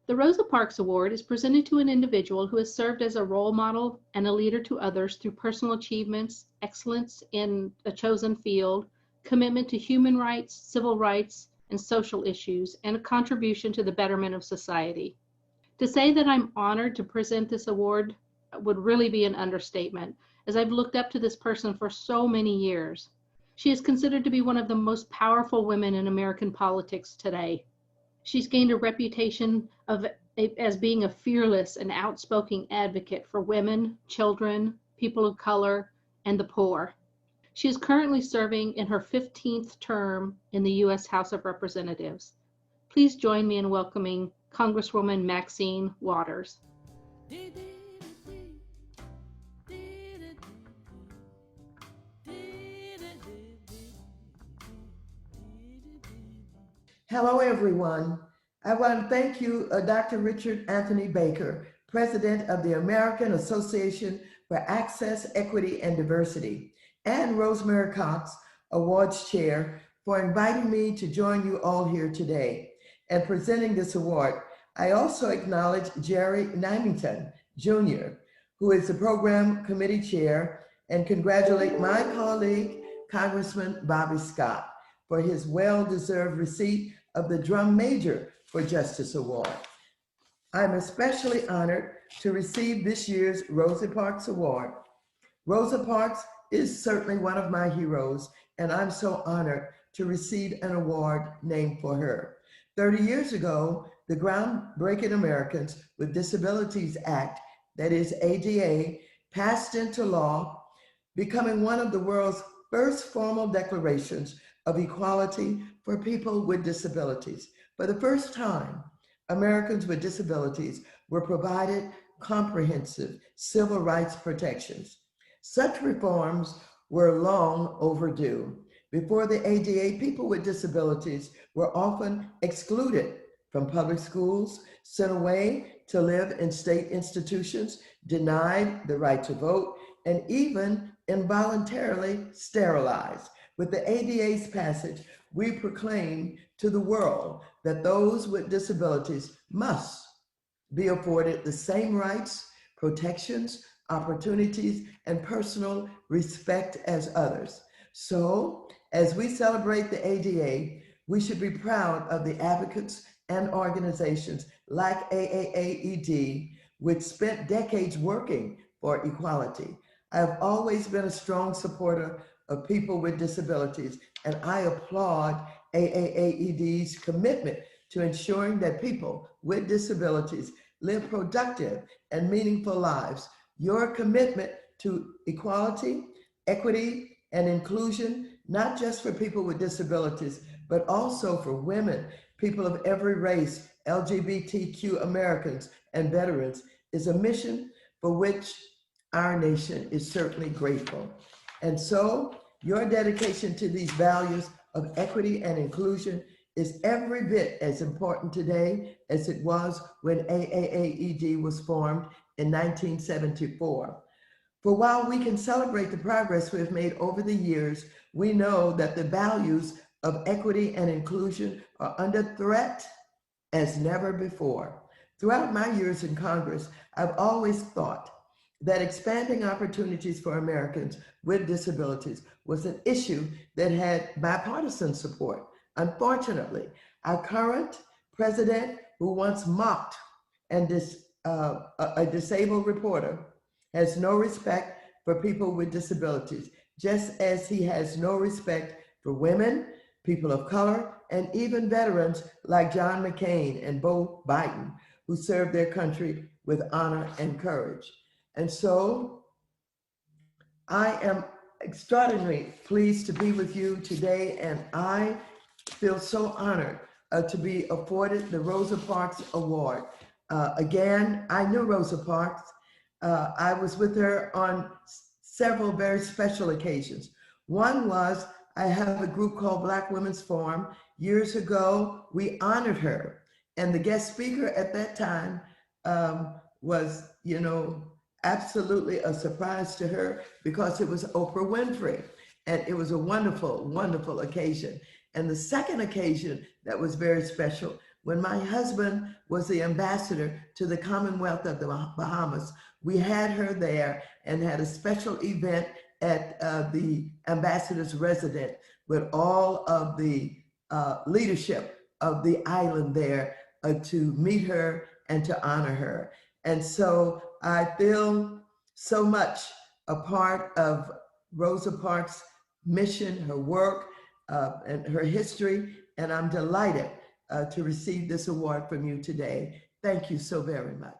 The Rosa Parks Award is presented to an individual who has served as a role model and a leader to others through personal achievements, excellence in a chosen field, commitment to human rights, civil rights, and social issues, and a contribution to the betterment of society. To say that I'm honored to present this award would really be an understatement, as I've looked up to this person for so many years. She is considered to be one of the most powerful women in American politics today. She's gained a reputation as being a fearless and outspoken advocate for women, children, people of color, and the poor. She is currently serving in her 15th term in the U.S. House of Representatives. Please join me in welcoming Congresswoman Maxine Waters. Hello, everyone. I want to thank you, Dr. Richard Anthony Baker, President of the American Association for Access, Equity, and Diversity, and Rosemary Cox, Awards Chair, for inviting me to join you all here today and presenting this award. I also acknowledge Jerry Nymington, Jr., who is the Program Committee Chair, and congratulate my colleague, Congressman Bobby Scott, for his well-deserved receipt of the Drum Major for Justice Award. I'm especially honored to receive this year's Rosa Parks Award. Rosa Parks is certainly one of my heroes, and I'm so honored to receive an award named for her. 30 years ago, the groundbreaking Americans with Disabilities Act, that is ADA, passed into law, becoming one of the world's first formal declarations of equality for people with disabilities. For the first time, Americans with disabilities were provided comprehensive civil rights protections. Such reforms were long overdue. Before the ADA, people with disabilities were often excluded from public schools, sent away to live in state institutions, denied the right to vote, and even involuntarily sterilized. With the ADA's passage, we proclaim to the world that those with disabilities must be afforded the same rights, protections, opportunities, and personal respect as others. So, as we celebrate the ADA, we should be proud of the advocates and organizations like AAAED, which spent decades working for equality. I have always been a strong supporter of people with disabilities, and I applaud AAAED's commitment to ensuring that people with disabilities live productive and meaningful lives. Your commitment to equality, equity, and inclusion, not just for people with disabilities, but also for women, people of every race, LGBTQ Americans, and veterans, is a mission for which our nation is certainly grateful. And so your dedication to these values of equity and inclusion is every bit as important today as it was when AAAED was formed in 1974. For while we can celebrate the progress we have made over the years, we know that the values of equity and inclusion are under threat as never before. Throughout my years in Congress, I've always thought that expanding opportunities for Americans with disabilities was an issue that had bipartisan support. Unfortunately, our current president, who once mocked a disabled reporter, has no respect for people with disabilities, just as he has no respect for women, people of color, and even veterans like John McCain and Beau Biden, who served their country with honor and courage. And so I am extraordinarily pleased to be with you today, and I feel so honored to be afforded the Rosa Parks Award. Again, I knew Rosa Parks. I was with her on several very special occasions. One was, I have a group called Black Women's Forum. Years ago, we honored her. And the guest speaker at that time was, absolutely a surprise to her because it was Oprah Winfrey. And it was a wonderful, wonderful occasion. And the second occasion that was very special When my husband was the ambassador to the Commonwealth of the Bahamas, we had her there and had a special event at the ambassador's residence with all of the leadership of the island there to meet her and to honor her. And so I feel so much a part of Rosa Parks' mission, her work, and her history, and I'm delighted to receive this award from you today. Thank you so very much.